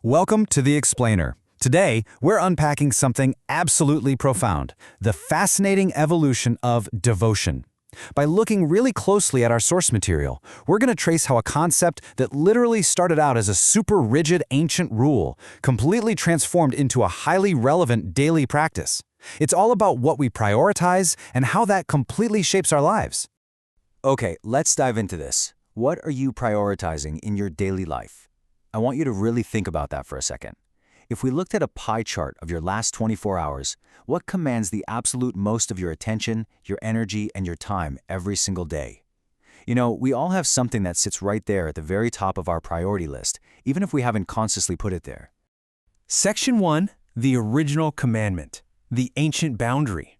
Welcome to The Explainer. Today, we're unpacking something absolutely profound, the fascinating evolution of devotion. By looking really closely at our source material, we're going to trace how a concept that literally started out as a super rigid ancient rule completely transformed into a highly relevant daily practice. It's all about what we prioritize and how that completely shapes our lives. Okay, let's dive into this. What are you prioritizing in your daily life? I want you to really think about that for a second. If we looked at a pie chart of your last 24 hours, what commands the absolute most of your attention, your energy, and your time every single day? You know, we all have something that sits right there at the very top of our priority list, even if we haven't consciously put it there. Section 1, the original commandment, the ancient boundary.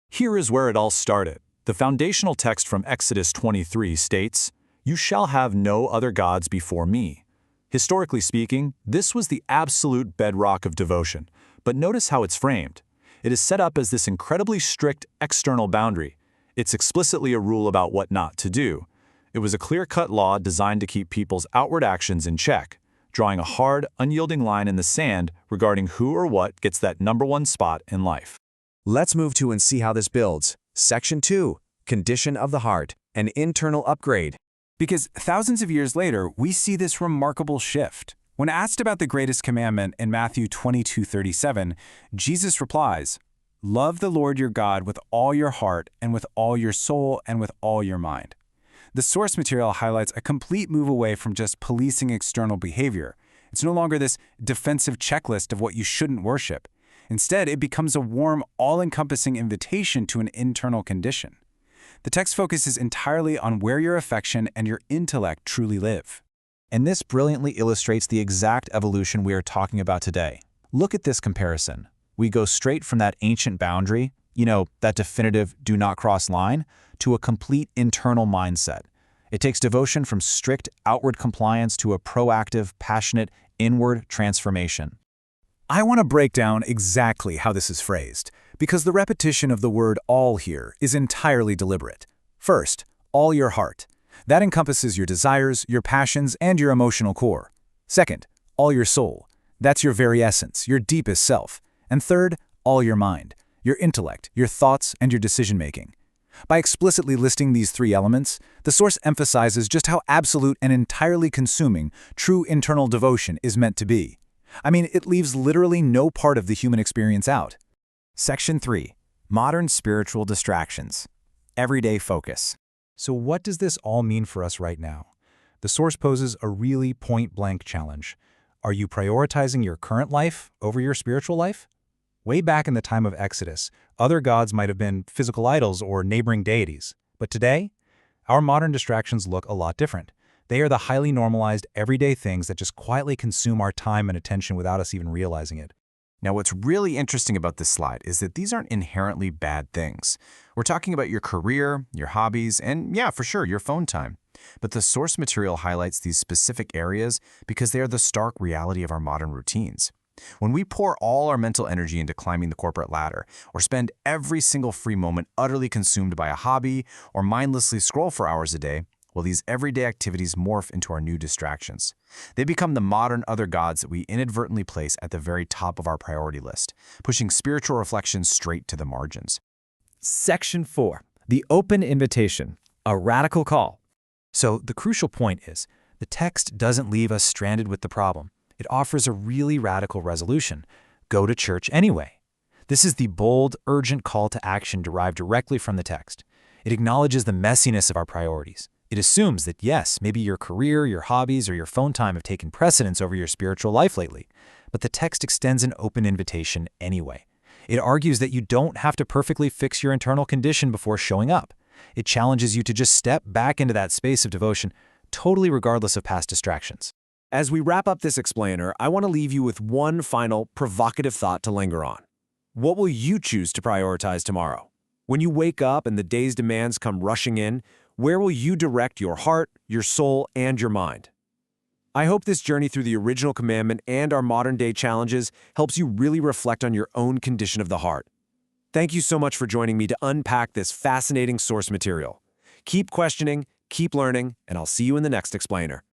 Here is where it all started. The foundational text from Exodus 23 states, "You shall have no other gods before me." Historically speaking, this was the absolute bedrock of devotion, but notice how it's framed. It is set up as this incredibly strict external boundary. It's explicitly a rule about what not to do. It was a clear-cut law designed to keep people's outward actions in check, drawing a hard, unyielding line in the sand regarding who or what gets that number one spot in life. Let's move to and see how this builds. Section 2, Condition of the Heart, an internal upgrade. Because thousands of years later, we see this remarkable shift. When asked about the greatest commandment in Matthew 22:37, Jesus replies, "Love the Lord your God with all your heart and with all your soul and with all your mind." The source material highlights a complete move away from just policing external behavior. It's no longer this defensive checklist of what you shouldn't worship. Instead, it becomes a warm, all-encompassing invitation to an internal condition. The text focuses entirely on where your affection and your intellect truly live. And this brilliantly illustrates the exact evolution we are talking about today. Look at this comparison. We go straight from that ancient boundary, that definitive do not cross line, to a complete internal mindset. It takes devotion from strict outward compliance to a proactive, passionate, inward transformation. I want to break down exactly how this is phrased, because the repetition of the word all here is entirely deliberate. First, all your heart. That encompasses your desires, your passions, and your emotional core. Second, all your soul. That's your very essence, your deepest self. And third, all your mind, your intellect, your thoughts, and your decision-making. By explicitly listing these three elements, the source emphasizes just how absolute and entirely consuming true internal devotion is meant to be. I mean, it leaves literally no part of the human experience out. Section 3, Modern Spiritual Distractions, Everyday Focus. So what does this all mean for us right now? The source poses a really point-blank challenge. Are you prioritizing your current life over your spiritual life? Way back in the time of Exodus, other gods might have been physical idols or neighboring deities. But today, our modern distractions look a lot different. They are the highly normalized, everyday things that just quietly consume our time and attention without us even realizing it. Now, what's really interesting about this slide is that these aren't inherently bad things. We're talking about your career, your hobbies, and yeah, for sure, your phone time. But the source material highlights these specific areas because they are the stark reality of our modern routines. When we pour all our mental energy into climbing the corporate ladder, or spend every single free moment utterly consumed by a hobby, or mindlessly scroll for hours a day, well, these everyday activities morph into our new distractions. They become the modern other gods that we inadvertently place at the very top of our priority list, pushing spiritual reflection straight to the margins. Section 4, the open invitation, a radical call. So the crucial point is, the text doesn't leave us stranded with the problem. It offers a really radical resolution. Go to church anyway. This is the bold, urgent call to action derived directly from the text. It acknowledges the messiness of our priorities. It assumes that yes, maybe your career, your hobbies, or your phone time have taken precedence over your spiritual life lately, but the text extends an open invitation anyway. It argues that you don't have to perfectly fix your internal condition before showing up. It challenges you to just step back into that space of devotion, totally regardless of past distractions. As we wrap up this explainer, I want to leave you with one final provocative thought to linger on. What will you choose to prioritize tomorrow? When you wake up and the day's demands come rushing in, where will you direct your heart, your soul, and your mind? I hope this journey through the original commandment and our modern-day challenges helps you really reflect on your own condition of the heart. Thank you so much for joining me to unpack this fascinating source material. Keep questioning, keep learning, and I'll see you in the next explainer.